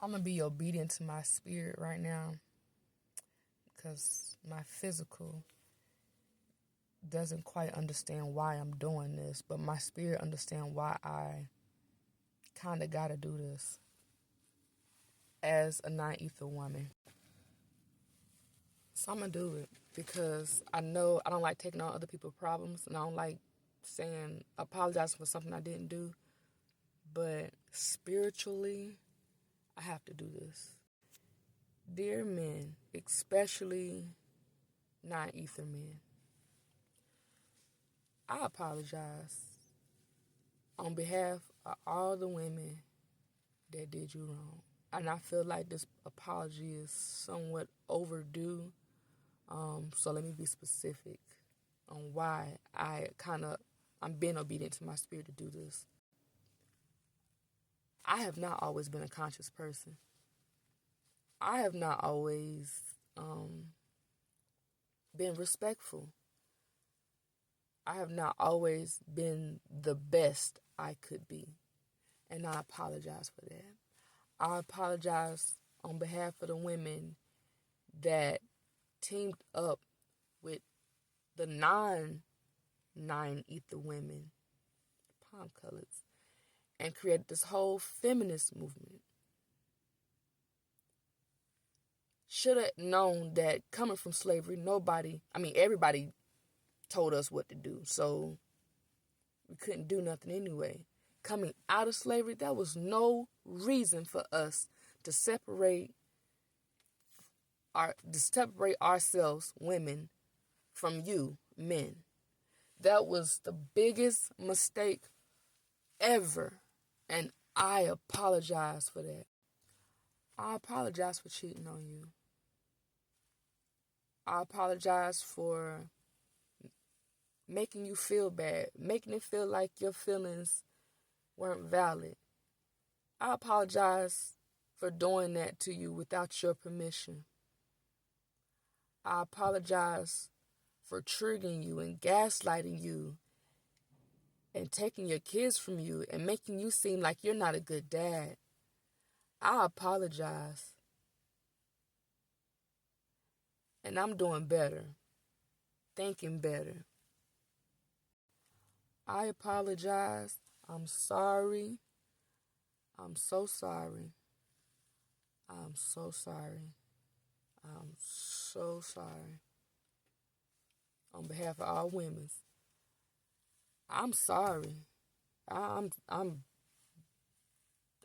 I'm going to be obedient to my spirit right now because my physical doesn't quite understand why I'm doing this, but my spirit understands why I kind of got to do this as a non-ether woman. So I'm going to do it because I know I don't like taking on other people's problems, and I don't like saying apologize for something I didn't do. But spiritually, I have to do this. Dear men, especially non-ether men, I apologize on behalf of all the women that did you wrong. And I feel like this apology is somewhat overdue. So let me be specific on why I'm being obedient to my spirit to do this. I have not always been a conscious person. I have not always been respectful. I have not always been the best I could be. And I apologize for that. I apologize on behalf of the women that teamed up with the non-ether women, palm colors, and created this whole feminist movement. Should have known that coming from slavery, everybody told us what to do, so we couldn't do nothing anyway. Coming out of slavery, there was no reason for us to separate ourselves, women, from you, men. That was the biggest mistake ever, and I apologize for that. I apologize for cheating on you. I apologize for making you feel bad, making it feel like your feelings weren't valid. I apologize for doing that to you without your permission. I apologize for triggering you and gaslighting you and taking your kids from you and making you seem like you're not a good dad. I apologize. And I'm doing better, thinking better. I apologize. I'm sorry. I'm so sorry. I'm so sorry. I'm so sorry. On behalf of all women, I'm sorry. I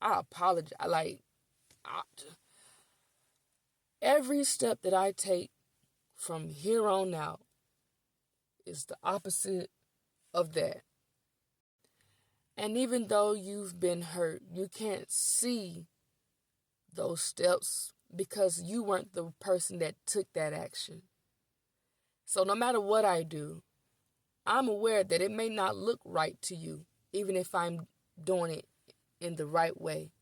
apologize. Every step that I take from here on out is the opposite of that. And even though you've been hurt, you can't see those steps because you weren't the person that took that action. So no matter what I do, I'm aware that it may not look right to you, even if I'm doing it in the right way.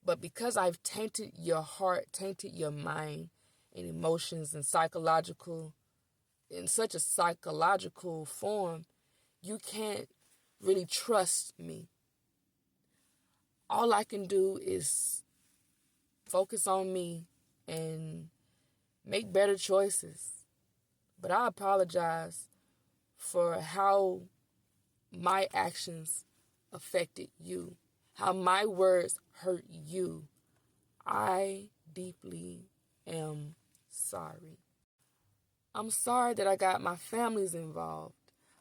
But because I've tainted your heart, tainted your mind and emotions and in such a psychological form, you can't really trust me. All I can do is focus on me and make better choices. But I apologize for how my actions affected you, how my words hurt you. I deeply am sorry. I'm sorry that I got my families involved.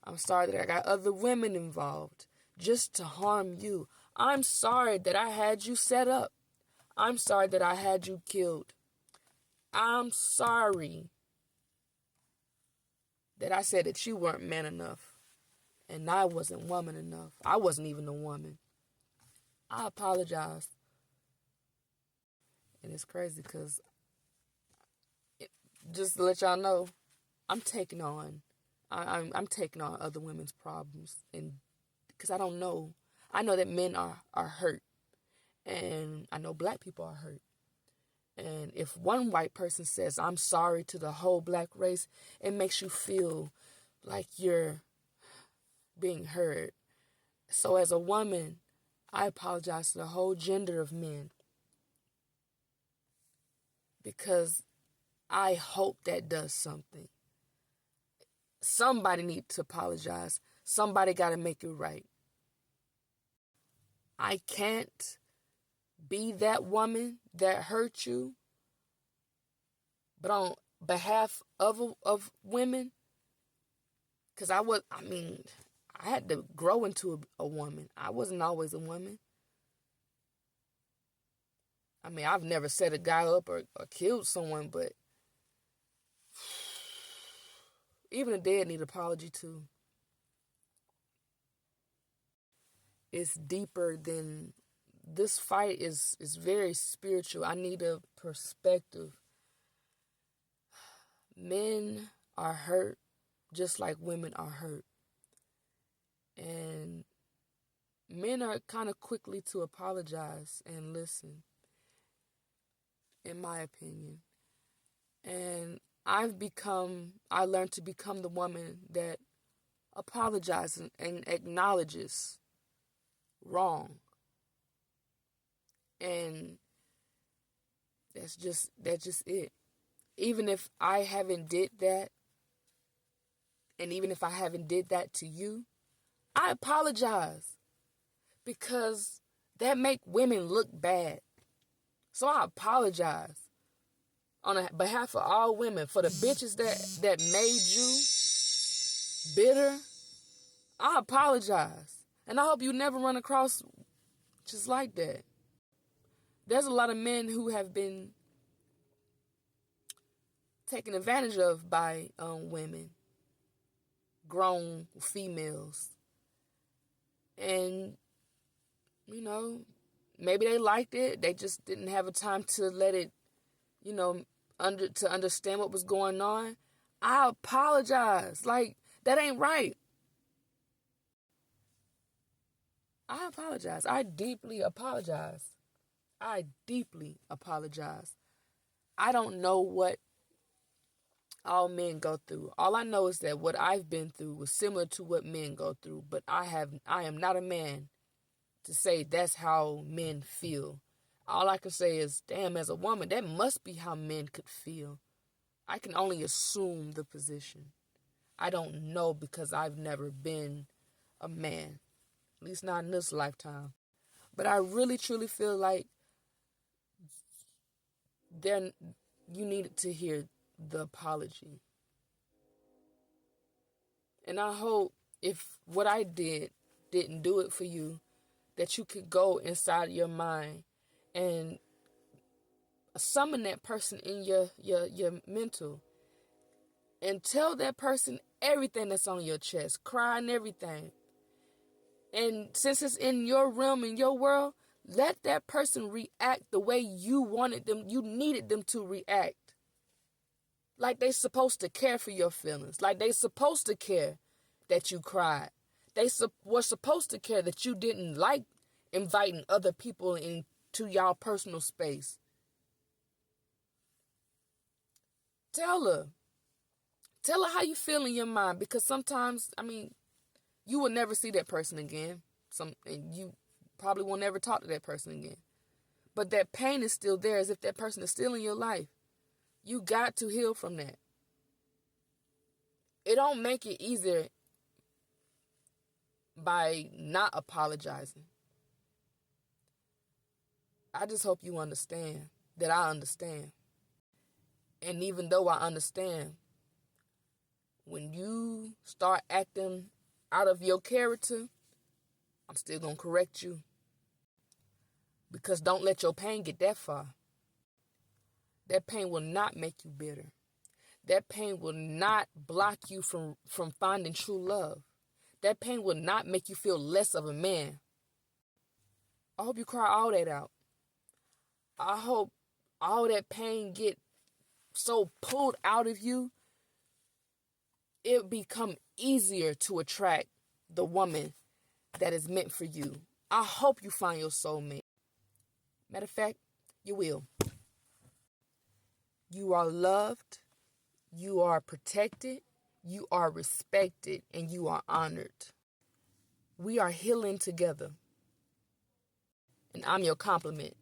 I'm sorry that I got other women involved just to harm you. I'm sorry that I had you set up. I'm sorry that I had you killed. I'm sorry that I said that you weren't man enough and I wasn't woman enough. I wasn't even a woman. I apologize. And it's crazy because, just to let y'all know, I'm taking on other women's problems, and because I don't know. I know that men are hurt, and I know black people are hurt. And if one white person says, I'm sorry to the whole black race, it makes you feel like you're being heard. So as a woman, I apologize to the whole gender of men. because I hope that does something. Somebody needs to apologize. Somebody got to make it right. I can't be that woman that hurt you, but on behalf of women, because I had to grow into a woman. I wasn't always a woman. I've never set a guy up or killed someone, but even the dead need an apology too. It's deeper than this fight is very spiritual. I need a perspective. Men are hurt just like women are hurt. And men are kind of quickly to apologize and listen, in my opinion. And I learned to become the woman that apologizes and acknowledges wrong. And that's just it. Even if I haven't did that, and even if I haven't did that to you, I apologize, because that make women look bad. So I apologize on behalf of all women, for the bitches that made you bitter. I apologize, and I hope you never run across just like that. There's a lot of men who have been taken advantage of by women, grown females. And, maybe they liked it. They just didn't have a time to let it, to understand what was going on. I apologize. Like, that ain't right. I apologize. I deeply apologize. I deeply apologize. I don't know what all men go through. All I know is that what I've been through was similar to what men go through, but I am not a man to say that's how men feel. All I can say is, damn, as a woman, that must be how men could feel. I can only assume the position. I don't know, because I've never been a man, at least not in this lifetime. But I really, truly feel like you needed to hear the apology. And I hope if what I didn't do it for you, that you could go inside your mind and summon that person in your mental and tell that person everything that's on your chest, cry and everything. And since it's in your realm, in your world, let that person react the way you needed them to react. Like they supposed to care for your feelings. Like they supposed to care that you cried. They were supposed to care that you didn't like inviting other people into y'all personal space. Tell her how you feel in your mind, because sometimes, you will never see that person again. And you probably will never talk to that person again. But that pain is still there, as if that person is still in your life. You got to heal from that. It don't make it easier by not apologizing. I just hope you understand that I understand. And even though I understand, when you start acting out of your character, I'm still going to correct you. Because don't let your pain get that far. That pain will not make you bitter. That pain will not block you from finding true love. That pain will not make you feel less of a man. I hope you cry all that out. I hope all that pain get so pulled out of you, it become easier to attract the woman that is meant for you. I hope you find your soulmate. Matter of fact, you will. You are loved, you are protected, you are respected, and you are honored. We are healing together. And I'm your compliment.